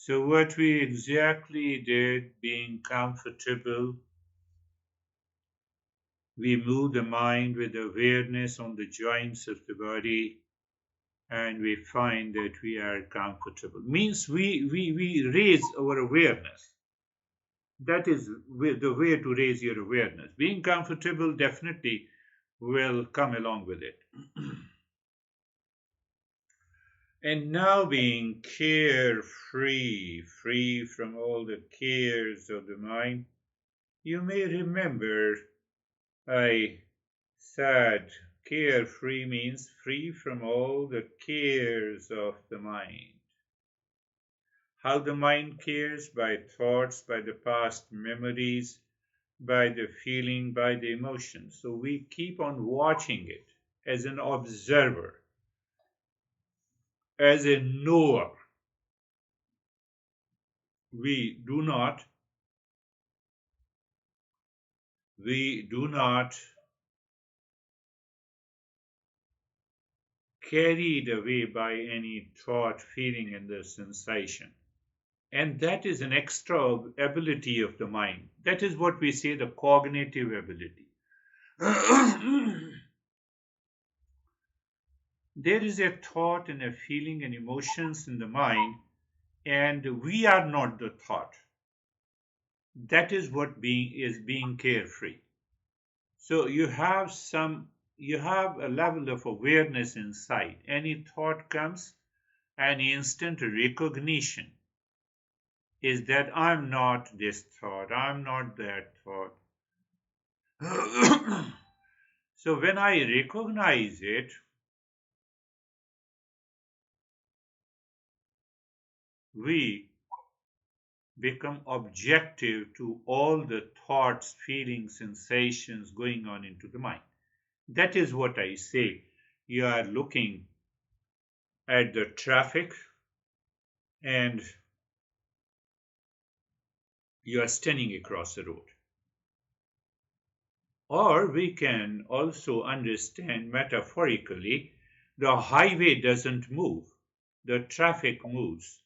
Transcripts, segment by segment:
So what we exactly did, being comfortable, we move the mind with awareness on the joints of the body, and we find that we are comfortable. Means we raise our awareness. That is the way to raise your awareness. Being comfortable definitely will come along with it. And now being carefree, free from all the cares of the mind, you may remember I said carefree means free from all the cares of the mind. How the mind cares? By thoughts, by the past memories, by the feeling, by the emotion. So we keep on watching it as an observer, as a knower. We do not, we do not carried away by any thought, feeling, and the sensation. And that is an extra ability of the mind. That is what we say the cognitive ability. There is a thought and a feeling and emotions in the mind, and we are not the thought. That is what being carefree. So you have a level of awareness inside. Any thought comes, an instant recognition is that I'm not this thought, I'm not that thought. So when I recognize it, we become objective to all the thoughts, feelings, sensations going on into the mind. That is what I say. You are looking at the traffic and you are standing across the road. Or we can also understand metaphorically the highway doesn't move, the traffic moves.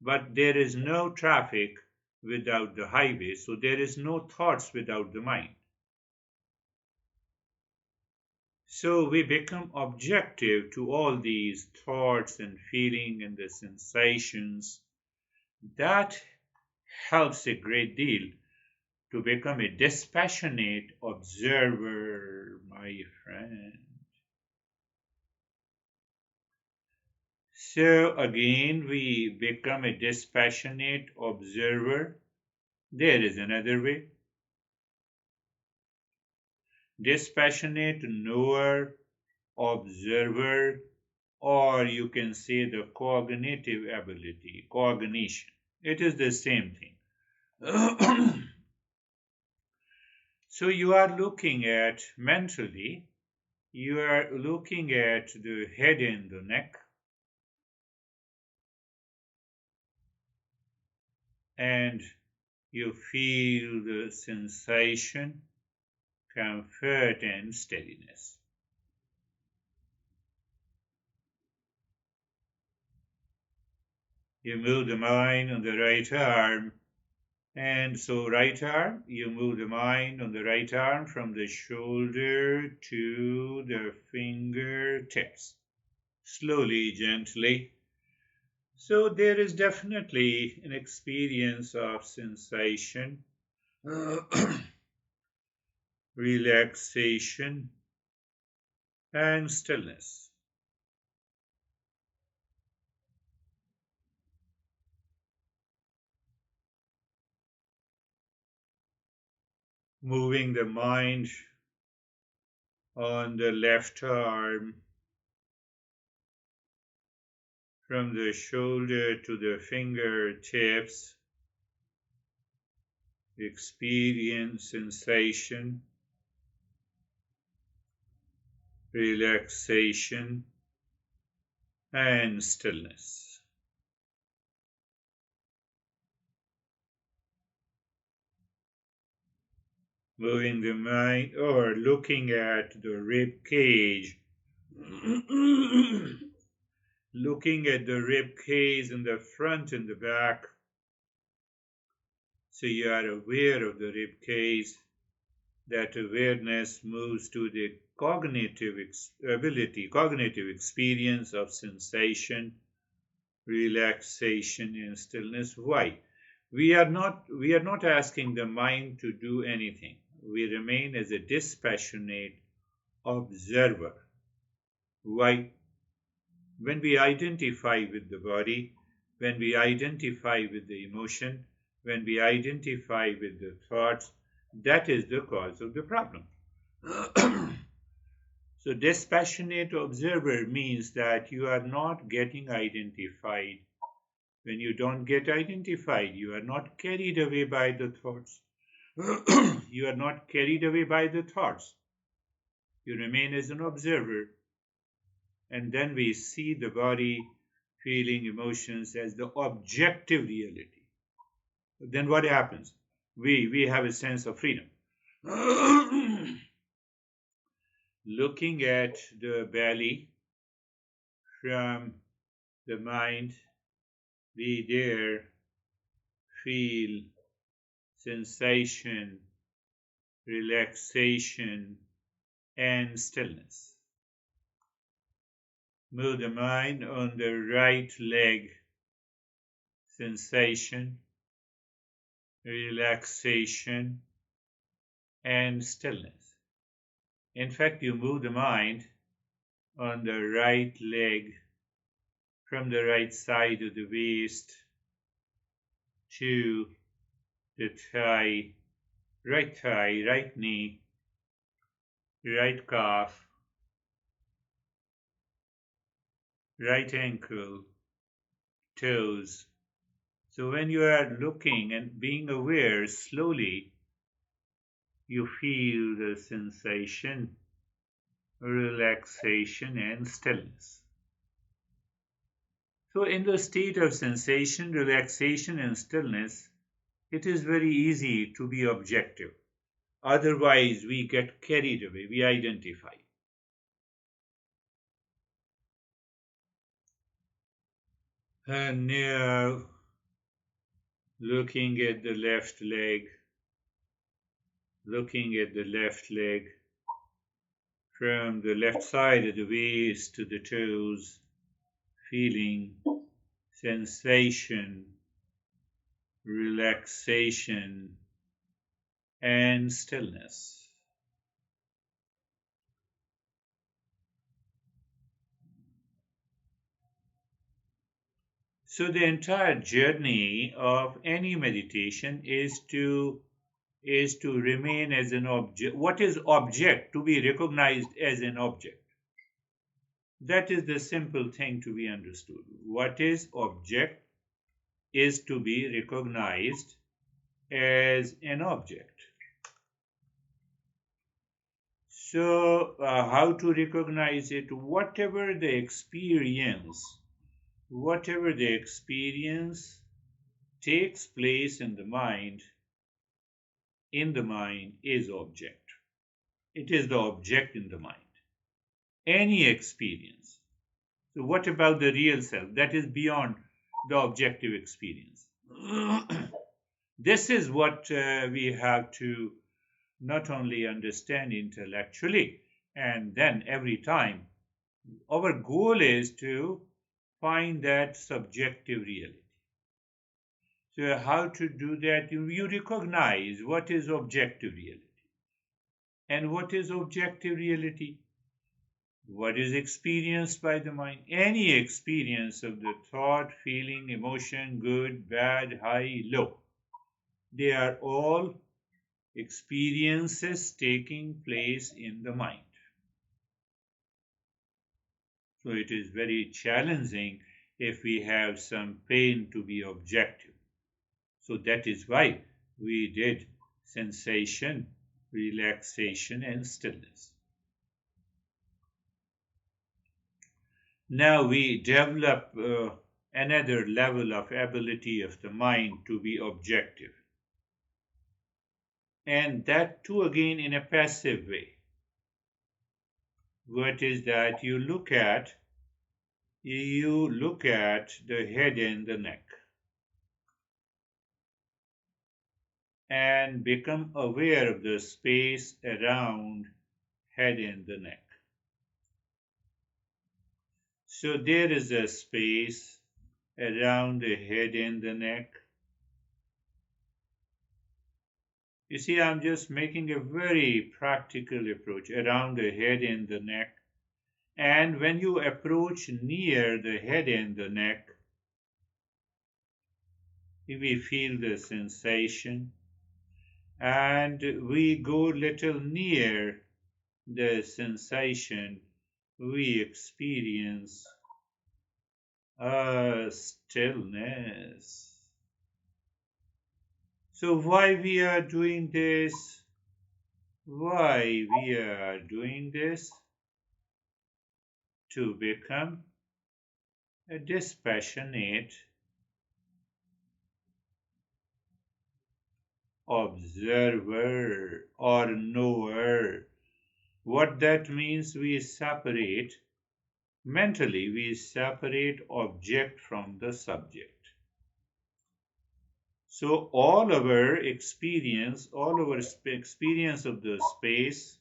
But there is no traffic without the highway, so there is no thoughts without the mind. So we become objective to all these thoughts and feeling and the sensations. That helps a great deal to become a dispassionate observer, my friend. So again, we become a dispassionate observer. There is another way. Dispassionate knower, observer, or you can say the cognitive ability, cognition. It is the same thing. So you are looking at mentally, you are looking at the head and the neck, and you feel the sensation, comfort, and steadiness. You move the mind on the right arm, and so right arm, you move the mind on the right arm from the shoulder to the fingertips. Slowly, gently. So there is definitely an experience of sensation, relaxation, and stillness. Moving the mind on the left arm from the shoulder to the fingertips, experience sensation, relaxation, and stillness. Moving the mind or looking at the rib cage. looking at the rib cage in the front and the back. So you are aware of the rib cage. That awareness moves to the cognitive cognitive experience of sensation, relaxation, and stillness. Why? We are not asking the mind to do anything. We remain as a dispassionate observer. Why? When we identify with the body, when we identify with the emotion, when we identify with the thoughts, that is the cause of the problem. So, dispassionate observer means that you are not getting identified. When you don't get identified, you are not carried away by the thoughts. You are not carried away by the thoughts. You remain as an observer, and then we see the body, feeling, emotions as the objective reality. Then what happens? We have a sense of freedom. Looking at the belly from the mind, we there feel sensation, relaxation, and stillness. Move the mind on the right leg, sensation, relaxation, and stillness. In fact, you move the mind on the right leg from the right side of the waist to the thigh, right knee, right calf, right ankle, toes. So when you are looking and being aware, slowly you feel the sensation, relaxation, and stillness. So in the state of sensation, relaxation, and stillness, it is very easy to be objective. Otherwise, we get carried away, we identify. And now, looking at the left leg, from the left side of the waist to the toes, feeling sensation, relaxation, and stillness. So the entire journey of any meditation is to remain as an object. What is object? To be recognized as an object. That is the simple thing to be understood. What is object is to be recognized as an object. So, how to recognize it? Whatever the experience takes place in the mind is object. It is the object in the mind. Any experience. So what about the real self? That is beyond the objective experience. This is what we have to not only understand intellectually, and then every time our goal is to find that subjective reality. So how to do that? You recognize what is objective reality. And what is objective reality? What is experienced by the mind? Any experience of the thought, feeling, emotion, good, bad, high, low. They are all experiences taking place in the mind. So it is very challenging if we have some pain to be objective. So that is why we did sensation, relaxation, and stillness. Now we develop another level of ability of the mind to be objective. And that too again in a passive way. What is that? You look at you look at the head and the neck and become aware of the space around head and the neck. So there is a space around the head and the neck. You see, I'm just making a very practical approach around the head and the neck. And when you approach near the head and the neck, we feel the sensation, and we go little near the sensation, we experience a stillness. So why we are doing this? Why we are doing this? To become a dispassionate observer or knower. What that means, we separate mentally, we separate object from the subject. So all our experience of the space,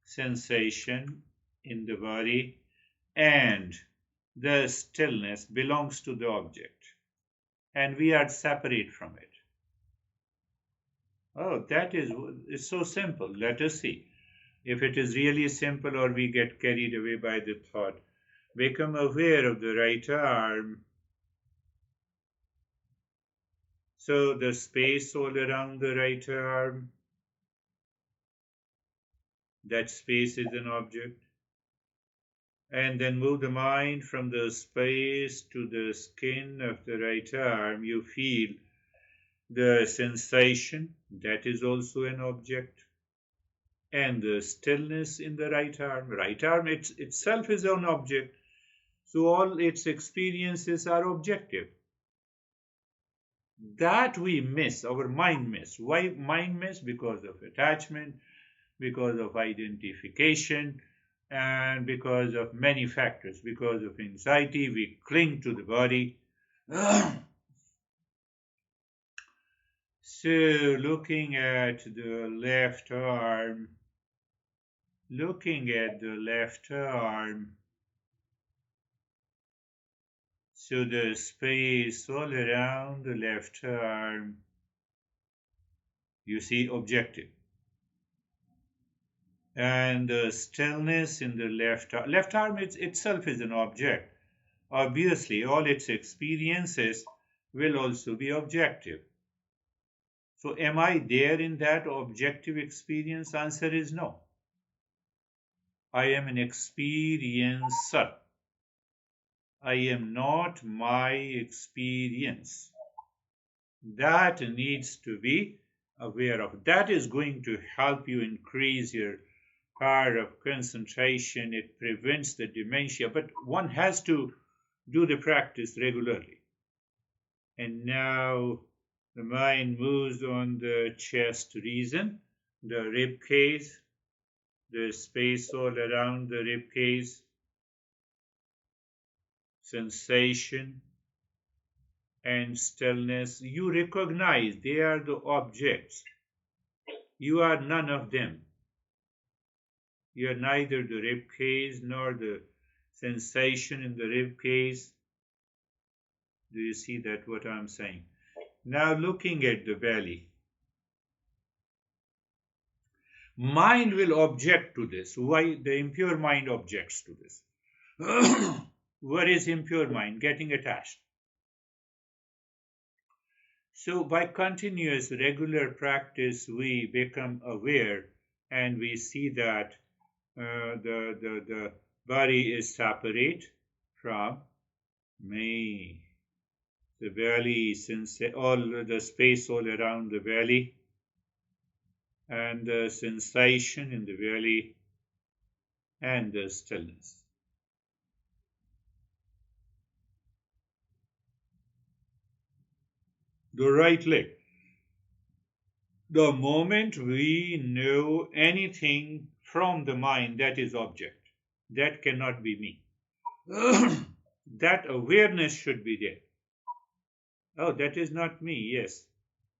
sensation in the body, and the stillness belongs to the object, and we are separate from it. Oh, it's so simple. Let us see if it is really simple or we get carried away by the thought. Become aware of the right arm. So the space all around the right arm, that space is an object. And then move the mind from the space to the skin of the right arm. You feel the sensation, that is also an object. And the stillness in the right arm. Right arm itself is an object. So all its experiences are objective. That we miss, our mind miss. Why mind miss? Because of attachment, because of identification, and because of many factors. Because of anxiety, we cling to the body. So looking at the left arm, so the space all around the left arm, you see objective. And the stillness in the left arm itself is an object. Obviously, all its experiences will also be objective. So am I there in that objective experience? Answer is no. I am an experiencer. I am not my experience. That needs to be aware of. That is going to help you increase your power of concentration. It prevents the dementia, but one has to do the practice regularly. And now the mind moves on the chest region, the rib cage, the space all around the rib cage, sensation and stillness. You recognize they are the objects. You are none of them. You are neither the rib cage nor the sensation in the rib cage. Do you see that what I'm saying? Now looking at the belly. Mind will object to this. Why? The impure mind objects to this. What is impure mind? Getting attached. So by continuous regular practice, we become aware and we see that the body is separate from me. The belly, since all the space all around the belly, and the sensation in the belly, and the stillness. The right leg. The moment we know anything from the mind, that is object. That cannot be me. That awareness should be there. Oh, that is not me, yes.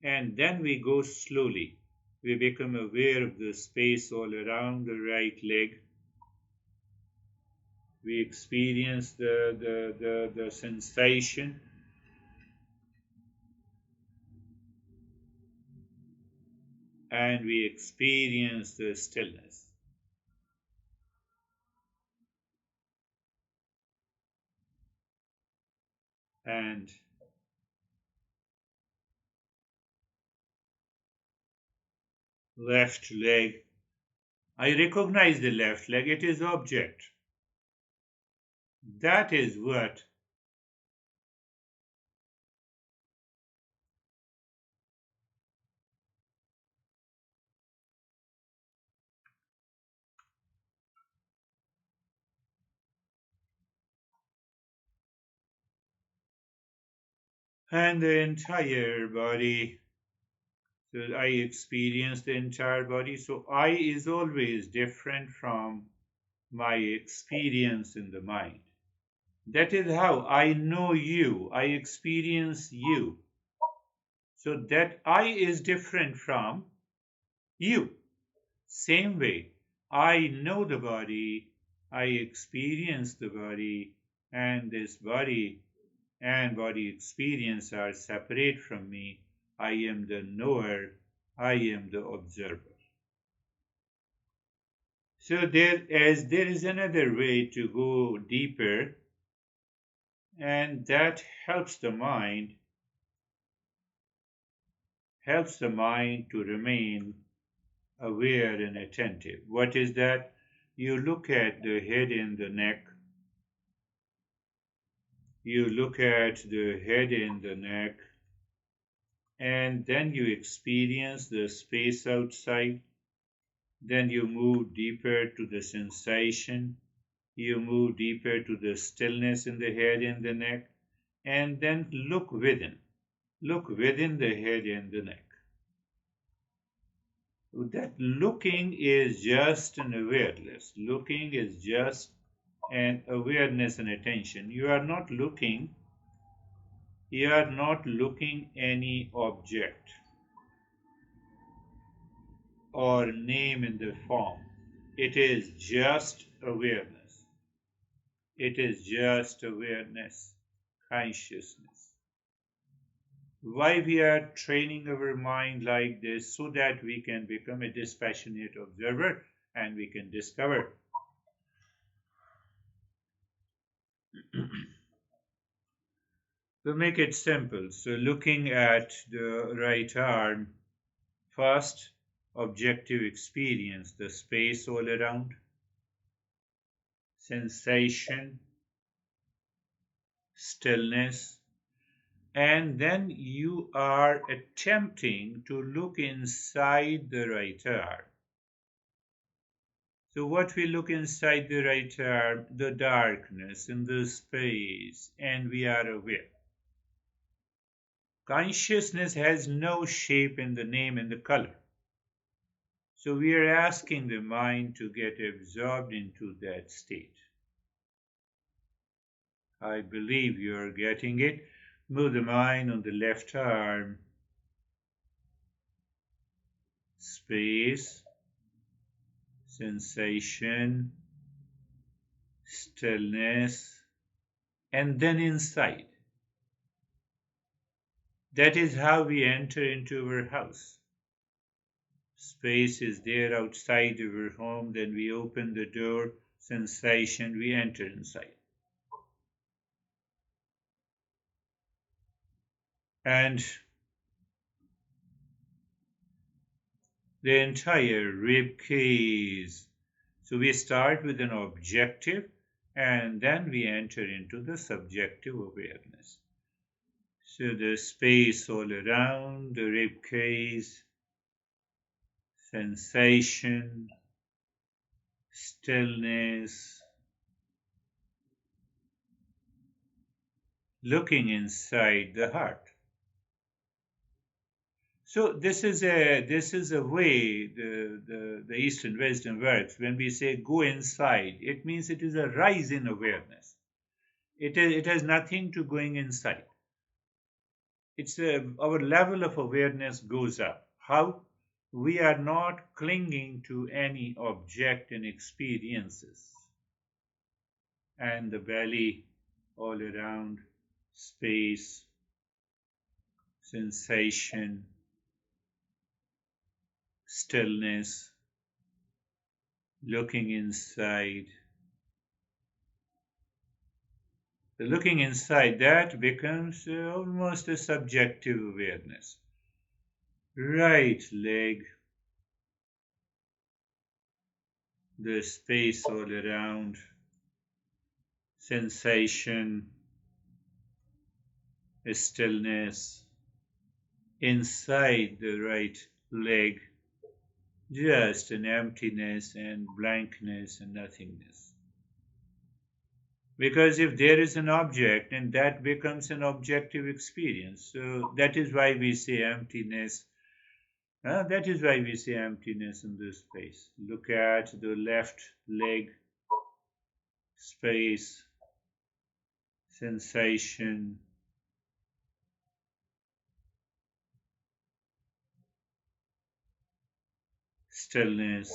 And then we go slowly. We become aware of the space all around the right leg. We experience the sensation, and we experience the stillness. And left leg. I recognize the left leg, it is object. That is what. And the entire body. So I experience the entire body. So I is always different from my experience in the mind. That is how I know you, I experience you. So that I is different from you. Same way, I know the body, I experience the body, and this body and body experience are separate from me. I am the knower, I am the observer. So there is another way to go deeper, and that helps the mind to remain aware and attentive. What is that? You look at the head and the neck. You look at the head and the neck, and then you experience the space outside. Then you move deeper to the sensation. You move deeper to the stillness in the head and the neck, and then look within. Look within the head and the neck. That looking is just an awareness. Looking is just an awareness and attention. You are not looking any object or name in the form. It is just awareness. It is just awareness, consciousness. Why we are training our mind like this? So that we can become a dispassionate observer and we can discover. To make it simple, so looking at the right arm, first, objective experience, the space all around, sensation, stillness, and then you are attempting to look inside the right arm. So, what we look inside the right arm, the darkness in the space, and we are aware. Consciousness has no shape in the name and the color. So, we are asking the mind to get absorbed into that state. I believe you are getting it. Move the mind on the left arm. Space, sensation, stillness, and then inside. That is how we enter into our house. Space is there outside our home, then we open the door, sensation, we enter inside. And the entire rib cage. So we start with an objective and then we enter into the subjective awareness. So the space all around the rib cage, sensation, stillness, looking inside the heart. So this is a way the Eastern wisdom works. When we say go inside, it means it is a rise in awareness. It has nothing to going inside. Our level of awareness goes up. How? We are not clinging to any object and experiences. And the belly all around, space, sensation, stillness, looking inside. The looking inside, that becomes almost a subjective awareness. Right leg, the space all around, sensation, stillness, inside the right leg, just an emptiness and blankness and nothingness. Because if there is an object, and that becomes an objective experience. So that is why we say emptiness. That is why we say emptiness in this space. Look at the left leg, space, sensation, stillness,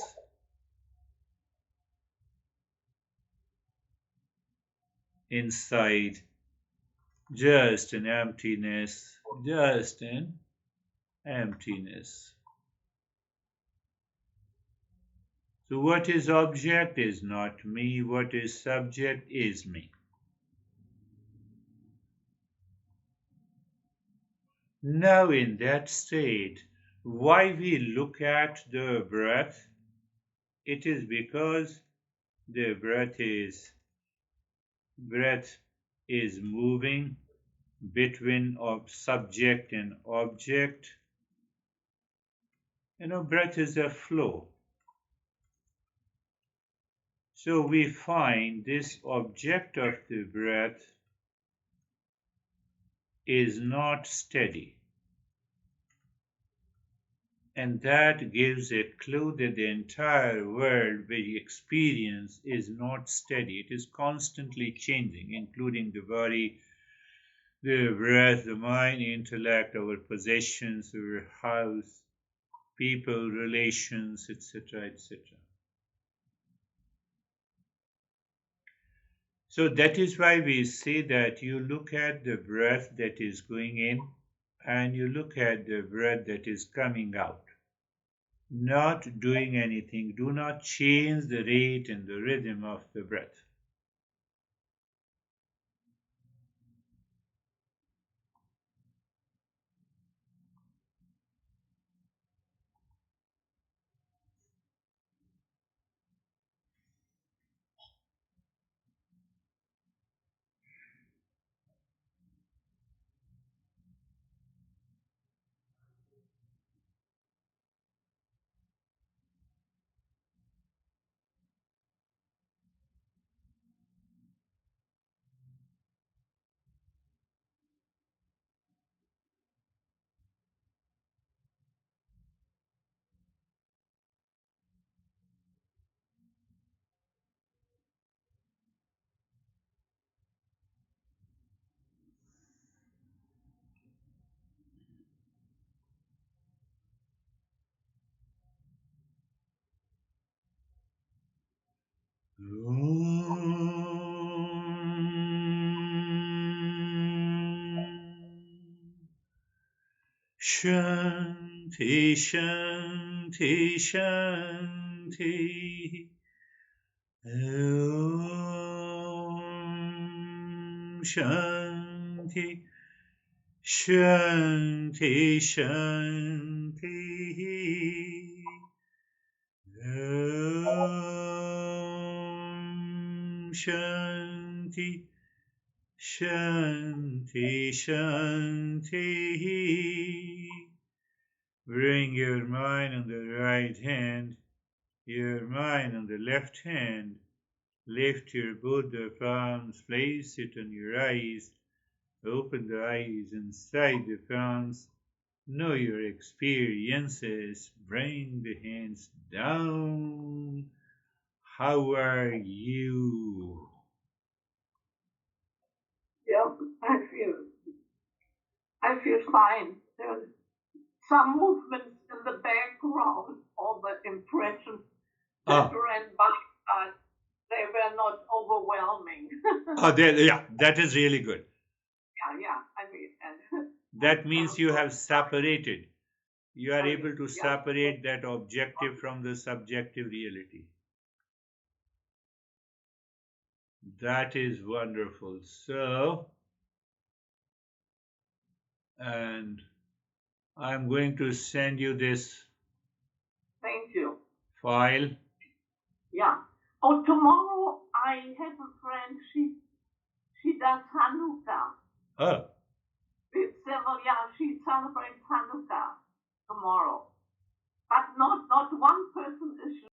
inside, just an emptiness, just an emptiness. So what is object is not me, what is subject is me. Now in that state, why we look at the breath? It is because the breath is moving between subject and object. Breath is a flow. So we find this object of the breath is not steady. And that gives a clue that the entire world we experience is not steady. It is constantly changing, including the body, the breath, the mind, intellect, our possessions, our house, people, relations, etc., etc. So that is why we say that you look at the breath that is going in and you look at the breath that is coming out. Not doing anything. Do not change the rate and the rhythm of the breath. Shanti, Shanti, Shanti. Om Shanti, Shanti, Shanti. Om Shanti, Shanti, Shanti. Bring your mind on the right hand, your mind on the left hand. Lift your both the palms, place it on your eyes. Open the eyes inside the palms. Know your experiences. Bring the hands down. How are you? Yeah, I feel fine. There's some movements in the background, all the impressions that Ah, ran by, but they were not overwhelming. yeah, that is really good. Yeah, yeah. I mean, and I That means felt you so have separated. You are sorry. able to Yeah, separate that objective from the subjective reality. That is wonderful. So, and I'm going to send you this thank you. file. Yeah. Oh, tomorrow I have a friend. She does Hanukkah. Oh, It's several. Yeah, she celebrates Hanukkah tomorrow. But not one person is